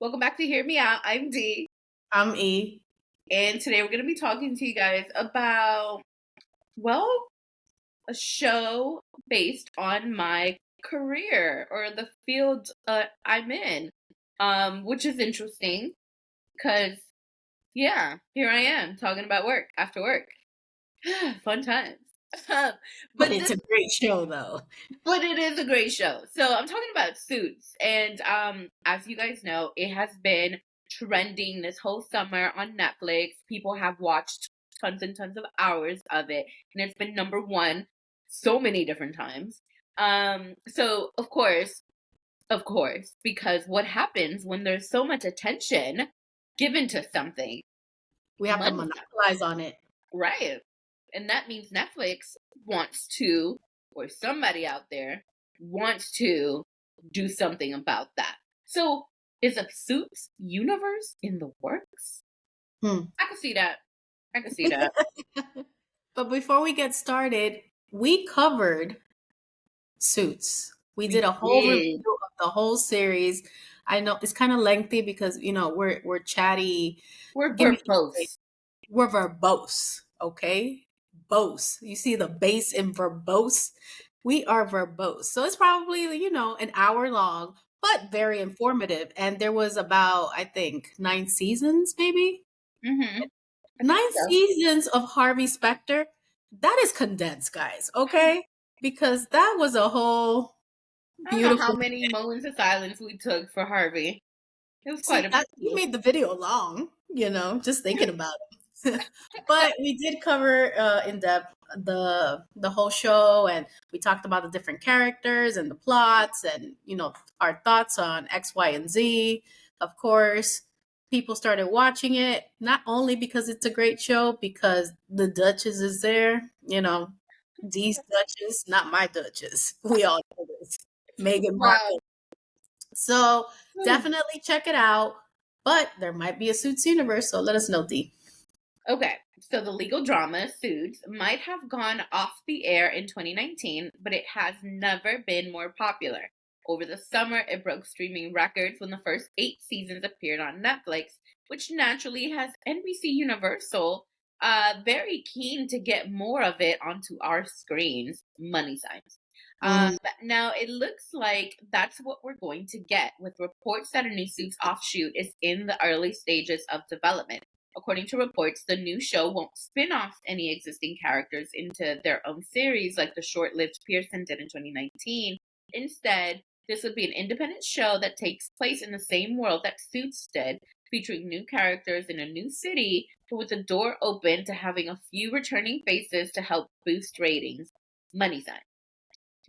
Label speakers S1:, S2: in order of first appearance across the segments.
S1: Welcome back to Hear Me Out. I'm Dee,
S2: I'm E.
S1: and today we're going to be talking to you guys about, well, a show based on my career or the field I'm in, which is interesting because, yeah, here I am talking about work after work. Fun times.
S2: But
S1: but
S2: it's
S1: this
S2: a great show, though.
S1: But it is a great show. So I'm talking about Suits. And as you guys know, it has been trending this whole summer on Netflix. People have watched tons and tons of hours of it. And it's been number one so many different times. So of course, because what happens when there's so much attention given to something?
S2: We have to
S1: Money,
S2: monopolize on it.
S1: right? And that means Netflix wants to, or somebody out there wants to do something about that. So, is a Suits universe in the works?
S2: Hmm.
S1: I can see that. I can see that.
S2: But before we get started, we covered Suits. We did
S1: We
S2: a whole
S1: did.
S2: review of the whole series. I know it's kind of lengthy because we're chatty.
S1: We're
S2: Give me
S1: verbose.
S2: we're verbose, okay? Bose. You see the bass in verbose? We are verbose. So it's probably, an hour long, but very informative. And there was about, I think, 9 seasons, maybe?
S1: I think
S2: Nine
S1: so.
S2: seasons of Harvey Specter. That is condensed, guys, okay? Because that was a whole
S1: I don't know how
S2: beautiful.
S1: many moments of silence we took for Harvey. It was quite
S2: See,
S1: a
S2: you
S1: few.
S2: made the video long, just thinking about it. But we did cover in depth the whole show, and we talked about the different characters and the plots, and our thoughts on X, Y, and Z. Of course, people started watching it not only because it's a great show, because the Duchess is there. Dee's Duchess, not my Duchess. We all know this. Meghan
S1: Wow.
S2: Markle. So definitely check it out. But there might be a Suits universe, so let us know, D.
S1: Okay, so the legal drama Suits might have gone off the air in 2019, but it has never been more popular. Over the summer, it broke streaming records when the first 8 seasons appeared on Netflix, which naturally has NBC Universal very keen to get more of it onto our screens. Money signs.
S2: Mm.
S1: Now, it looks like that's what we're going to get, with reports that a new Suits offshoot is in the early stages of development. According to reports, the new show won't spin off any existing characters into their own series like the short lived Pearson did in 2019. Instead, this would be an independent show that takes place in the same world that Suits did, featuring new characters in a new city, but with the door open to having a few returning faces to help boost ratings. Money sign.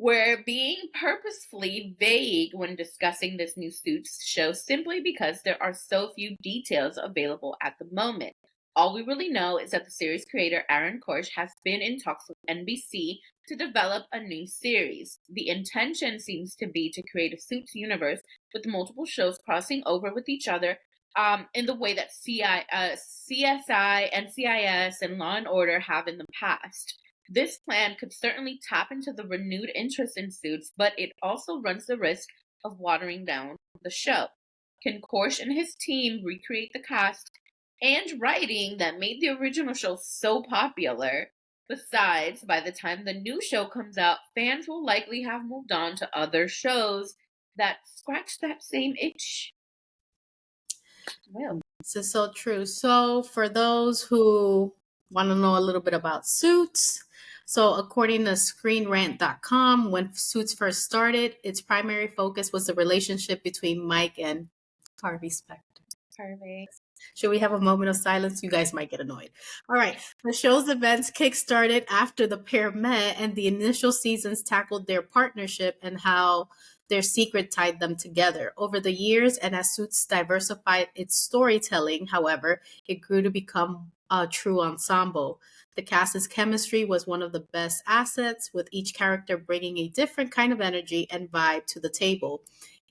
S1: We're being purposefully vague when discussing this new Suits show simply because there are so few details available at the moment. All we really know is that the series creator Aaron Korsh has been in talks with NBC to develop a new series. The intention seems to be to create a Suits universe with multiple shows crossing over with each other, in the way that CSI, NCIS, and Law and Order have in the past. This plan could certainly tap into the renewed interest in Suits, but it also runs the risk of watering down the show. Can Korsh and his team recreate the cast and writing that made the original show so popular? Besides, by the time the new show comes out, fans will likely have moved on to other shows that scratch that same itch. Well,
S2: This is so true. So, for those who want to know a little bit about Suits, so according to ScreenRant.com, when Suits first started, its primary focus was the relationship between Mike and Harvey Specter.
S1: Harvey.
S2: Should we have a moment of silence? You guys might get annoyed. All right. The show's events kickstarted after the pair met, and the initial seasons tackled their partnership and how their secret tied them together. Over the years, and as Suits diversified its storytelling, however, it grew to become a true ensemble. The cast's chemistry was one of the best assets, with each character bringing a different kind of energy and vibe to the table.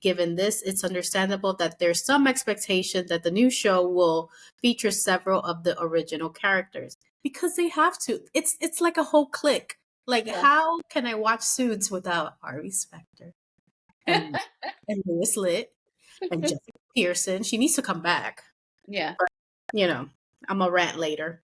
S2: Given this, it's understandable that there's some expectation that the new show will feature several of the original characters because they have to. It's like a whole clique. Like,
S1: Yeah.
S2: how can I watch Suits without Harvey Specter and Louis Litt? And Jessica Pearson, she needs to come back.
S1: Yeah.
S2: But, I'm a rant later.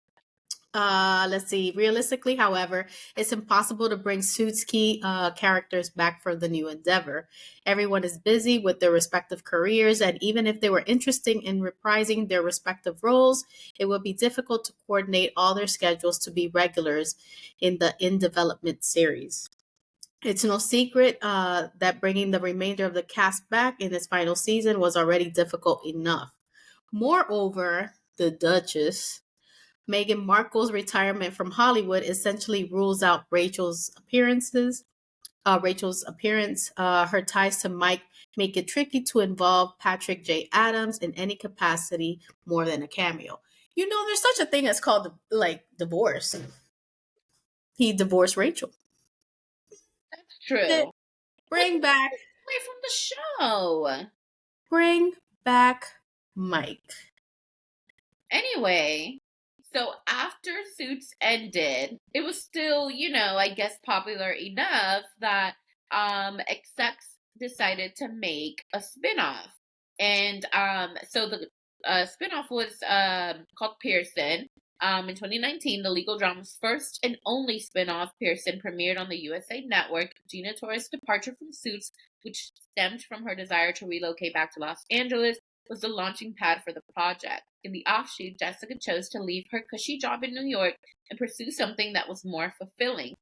S2: Let's see. Realistically, however, it's impossible to bring Suits key characters back for the new endeavor. Everyone is busy with their respective careers, and even if they were interested in reprising their respective roles, it would be difficult to coordinate all their schedules to be regulars in the in development series. It's no secret that bringing the remainder of the cast back in its final season was already difficult enough. Moreover, the Duchess, Meghan Markle's retirement from Hollywood essentially rules out Rachel's appearance. Her ties to Mike make it tricky to involve Patrick J. Adams in any capacity more than a cameo. There's such a thing as called like divorce. He divorced Rachel.
S1: That's true. But
S2: Bring back,
S1: away from the show.
S2: bring back Mike.
S1: Anyway, so after Suits ended, it was still, I guess popular enough that execs decided to make a spinoff. And so the spinoff was called Pearson. In 2019, the legal drama's first and only spinoff, Pearson, premiered on the USA Network. Gina Torres' departure from Suits, which stemmed from her desire to relocate back to Los Angeles, was the launching pad for the project. In the offshoot, Jessica chose to leave her cushy job in New York and pursue something that was more fulfilling.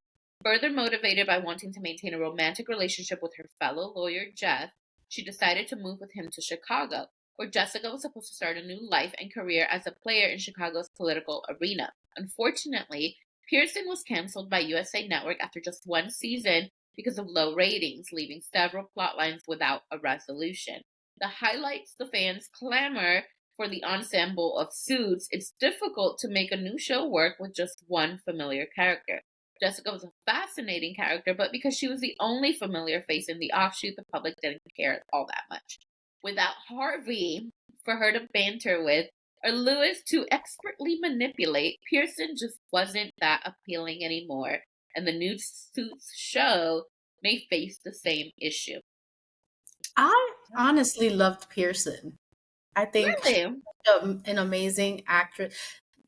S1: Further motivated by wanting to maintain a romantic relationship with her fellow lawyer, Jeff, she decided to move with him to Chicago, where Jessica was supposed to start a new life and career as a player in Chicago's political arena. Unfortunately, Pearson was canceled by USA Network after just one season because of low ratings, leaving several plot lines without a resolution. The highlights the fans' clamor for the ensemble of Suits, it's difficult to make a new show work with just one familiar character. Jessica was a fascinating character, but because she was the only familiar face in the offshoot, the public didn't care all that much. Without Harvey for her to banter with, or Lewis to expertly manipulate, Pearson just wasn't that appealing anymore, and the new Suits show may face the same issue.
S2: I honestly loved Pearson. I think she's
S1: Really?
S2: an amazing actress.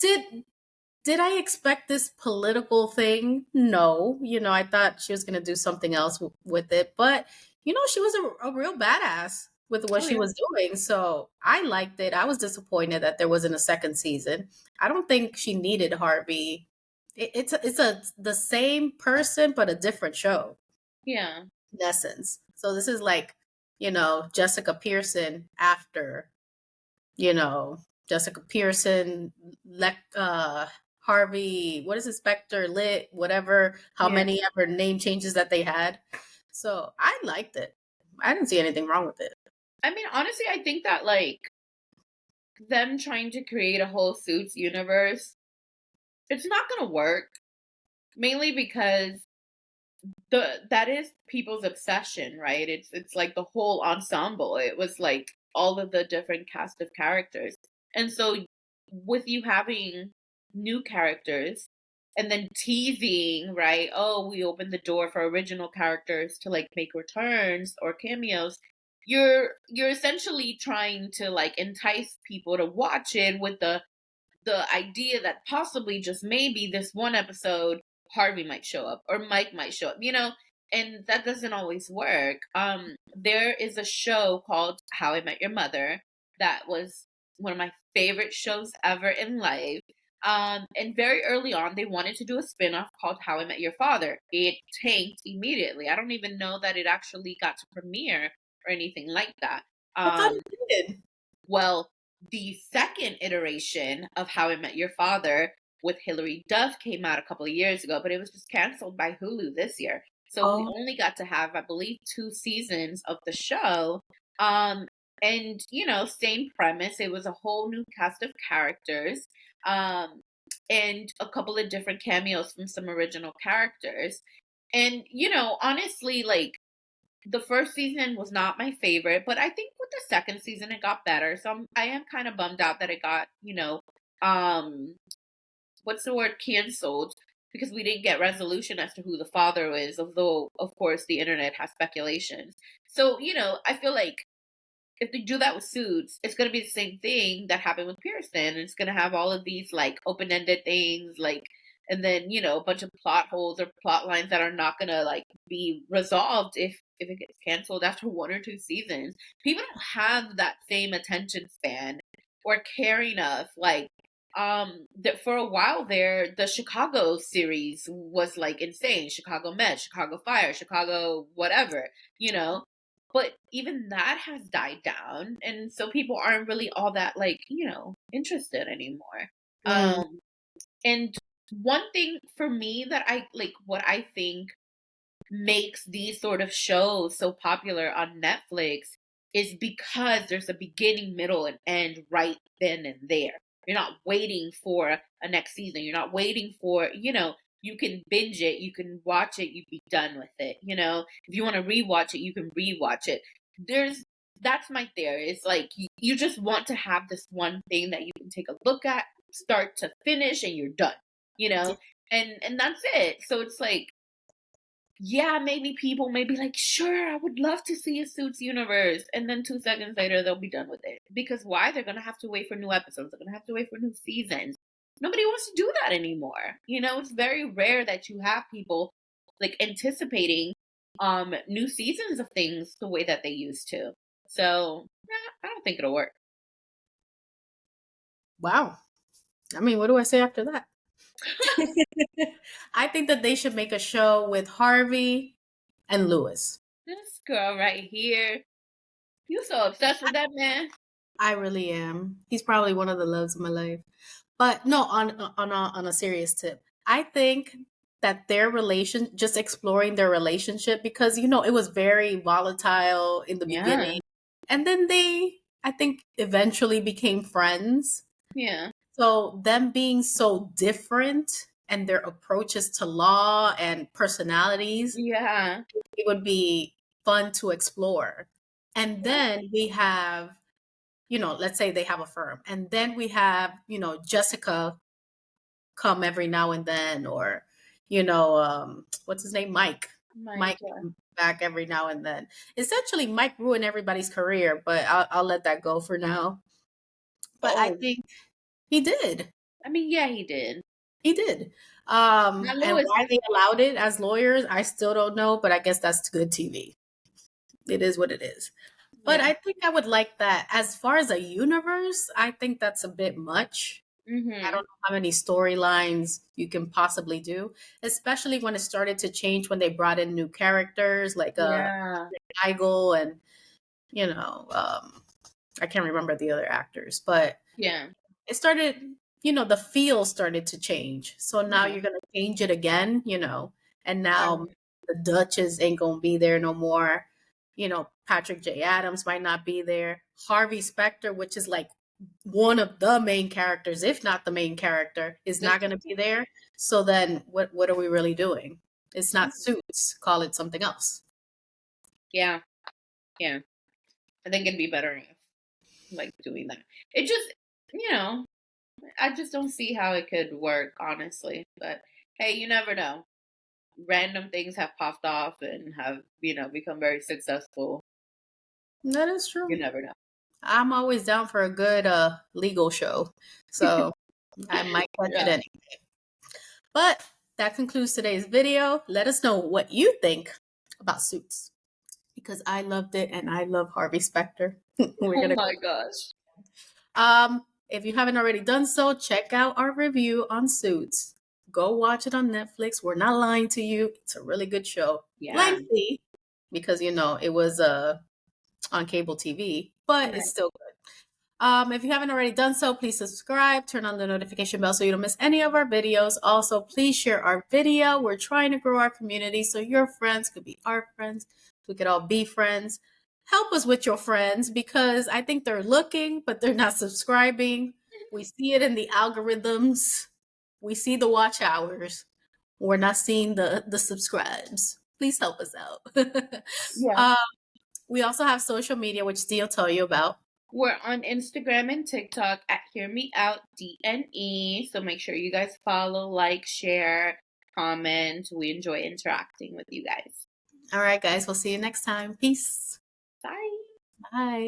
S2: Did I expect this political thing? No. I thought she was going to do something else with it, but she was a real badass with what
S1: Oh,
S2: she
S1: yeah.
S2: was doing. So I liked it. I was disappointed that there wasn't a second season. I don't think she needed Harvey. It's the same person but a different show
S1: Yeah.
S2: in essence. So this is like, Jessica Pearson after, you know, Jessica Pearson, Harvey, what is it, Spectre, Lit, whatever, how
S1: Yeah.
S2: many ever name changes that they had. So I liked it. I didn't see anything wrong with it.
S1: I mean, honestly, I think that them trying to create a whole Suits universe, it's not gonna work. Mainly because that is people's obsession, right? It's like the whole ensemble. It was like all of the different cast of characters. And so with you having new characters and then teasing, right? Oh, we opened the door for original characters to make returns or cameos. You're essentially trying to entice people to watch it with the idea that possibly just maybe this one episode Harvey might show up or Mike might show up, and that doesn't always work. There is a show called How I Met Your Mother that was one of my favorite shows ever in life. And very early on, they wanted to do a spinoff called How I Met Your Father. It tanked immediately. I don't even know that it actually got to premiere or anything like that.
S2: I thought
S1: Um,
S2: it did.
S1: well, the second iteration of How I Met Your Father with Hilary Duff came out a couple of years ago, but it was just canceled by Hulu this year. So we
S2: Oh,
S1: only got to have, I believe, 2 seasons of the show. Um, and, same premise. It was a whole new cast of characters um, and a couple of different cameos from some original characters. And, honestly, the first season was not my favorite, but I think with the second season it got better. So I am kind of bummed out that it got, um, what's the word, canceled because we didn't get resolution as to who the father is, although of course the internet has speculations. So, I feel like if they do that with Suits, it's gonna be the same thing that happened with Pearson. It's gonna have all of these like open-ended things, like, and then a bunch of plot holes or plot lines that are not gonna like be resolved if it gets canceled after 1 or 2 seasons. People don't have that same attention span or care enough. Like, that for a while there, the Chicago series was like insane. Chicago Med, Chicago Fire, Chicago whatever, you know but even that has died down, and so people aren't really all that like, interested anymore.
S2: Mm,
S1: And one thing for me that I like, what I think makes these sort of shows so popular on Netflix is because there's a beginning, middle, and end right then and there. You're not waiting for a next season. You're not waiting for, you can binge it, you can watch it, you be done with it. If you want to rewatch it, you can rewatch it. There's That's my theory. It's like you just want to have this one thing that you can take a look at, start to finish, and you're done. You
S2: yeah.
S1: know, and that's it. So it's like, yeah, maybe people may be like, sure, I would love to see a Suits universe. And then 2 seconds later, they'll be done with it. Because why? They're going to have to wait for new episodes. They're going to have to wait for new seasons. Nobody wants to do that anymore. It's very rare that you have people like anticipating new seasons of things the way that they used to. So, I don't think it'll work.
S2: Wow. I mean, what do I say after that? I think that they should make a show with Harvey and Lewis.
S1: This girl right here, you so obsessed with that man.
S2: I really am. He's probably one of the loves of my life. But no, on a serious tip, I think that their relation, just exploring their relationship, because it was very volatile in the
S1: Yeah,
S2: beginning, and then I think, eventually became friends.
S1: yeah,
S2: So them being so different and their approaches to law and personalities,
S1: yeah.
S2: it would be fun to explore. And then we have, let's say they have a firm, and then we have, Jessica come every now and then, or, what's his name? Mike.
S1: My
S2: Mike
S1: God.
S2: come back every now and then. Essentially, Mike ruined everybody's career, but I'll let that go for now. But I
S1: Oh,
S2: think he did.
S1: I mean, yeah, he did.
S2: He did.
S1: Not
S2: And
S1: Lewis.
S2: why they allowed it as lawyers, I still don't know, but I guess that's good TV. It is what it is. But
S1: Yeah.
S2: I think I would like that. As far as a universe, I think that's a bit much. I don't
S1: Mhm.
S2: know how many storylines you can possibly do, especially when it started to change when they brought in new characters like
S1: Yeah.
S2: Igel and, I can't remember the other actors, but
S1: Yeah.
S2: it started, the feel started to change. So now
S1: Yeah.
S2: you're going to change it again, and now
S1: Right.
S2: the Duchess ain't going to be there no more. Patrick J. Adams might not be there. Harvey Specter, which is like one of the main characters, if not the main character, is
S1: This.
S2: not going to be there. So then what are we really doing? It's not Suits. Call it something else.
S1: Yeah. Yeah. I think it'd be better if, like, doing that. It just, you know, I just don't see how it could work, honestly. But hey, you never know. Random things have popped off and have, become very successful.
S2: That is
S1: You
S2: true.
S1: never know.
S2: I'm always down for a good legal show. So I might catch it
S1: Yeah.
S2: anyway. But that concludes today's video. Let us know what you think about Suits, because I loved it and I love Harvey Specter. We're
S1: Oh
S2: gonna
S1: my gosh.
S2: if you haven't already done so, check out our review on Suits. Go watch it on Netflix. We're not lying to you. It's a really good show.
S1: Yeah.
S2: Lengthy because it was on cable TV, but it's
S1: Right.
S2: still good. If you haven't already done so, please subscribe, turn on the notification bell so you don't miss any of our videos. Also, please share our video. We're trying to grow our community so your friends could be our friends. We could all be friends. Help us with your friends, because I think they're looking, but they're not subscribing. We see it in the algorithms. We see the watch hours. We're not seeing the subscribes. Please help us out.
S1: Yeah.
S2: uh, we also have social media, which Dee will tell you about.
S1: We're on Instagram and TikTok at Hear Me Out DNE. So make sure you guys follow, like, share, comment. We enjoy interacting with you guys.
S2: All right, guys. We'll see you next time. Peace.
S1: Bye.
S2: Bye.